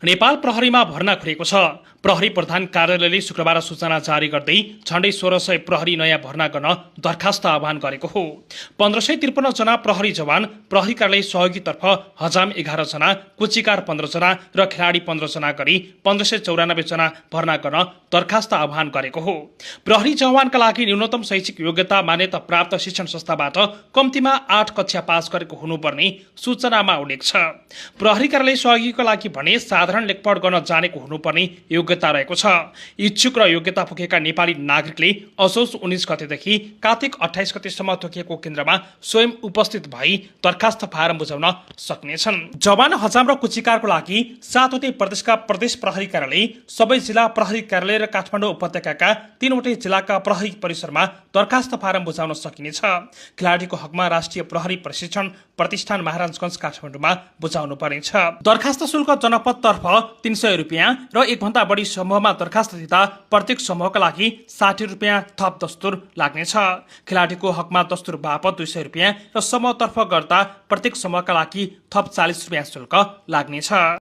नेपाल प्रहरीमा भर्ना खुलेको छ। प्रहरी प्रधान कार्यालयले शुक्रबार सूचना जारी गर्दै झण्डै 1600 प्रहरी नयाँ भर्ना गर्न दरखास्त आह्वान गरेको हो। 1553 जना प्रहरी जवान, प्रहरी कार्यालय सहयोगीतर्फ हजाम 11 जना, कुचिकार 15 जना र खेलाडी 15 जना गरी 1594 जना भर्ना गर्न दरखास्त आह्वान गरेको हो। प्रहरी जवानका लागि न्यूनतम शैक्षिक योग्यता मान्यता प्राप्त शिक्षण संस्थाबाट कम्तीमा 8 कक्षा पास गरेको हुनुपर्ने सूचनामा उल्लेख छ। प्रहरी कार्यालय सहयोगीका लागि भने साधारण लेखपढ गर्न जानेको हुनुपर्ने योग्यता रहेको छ। इच्छुक र योग्यता पुगेका नेपाली नागरिकले असोज 19 गतेदेखि कार्तिक 28 गतेसम्म तोकिएको केन्द्रमा स्वयं उपस्थित भई दरखास्त फारम बुझाउन सक्नेछन्। जवान, हजाम र कुचिकारको लागि 7वटै प्रदेशका प्रदेश प्रहरी कार्यालय, सबै जिल्ला प्रहरी कार्यालय र काठमाडौँ उपत्यकाका 3वटै जिल्लाका प्रहरी परिसरमा दरखास्त फारम बुझाउन सकिनेछ। खेलाडीको हकमा राष्ट्रिय प्रहरी प्रशिक्षण प्रतिष्ठान महाराजगञ्ज काठमाडौँमा बुझाउनु पर्नेछ। दरखास्त शुल्क जनपदतर्फ 300 रुपियाँ र एकभन्दा बढी समूहमा दरखास्त दिँदा प्रत्येक समूहका लागि 60 रुपियाँ थप दस्तुर लाग्नेछ। खेलाडीको हकमा दस्तुर बापत 200 रुपियाँ र समूहतर्फ गर्दा प्रत्येक समूहका लागि थप 40 रुपियाँ शुल्क लाग्नेछ।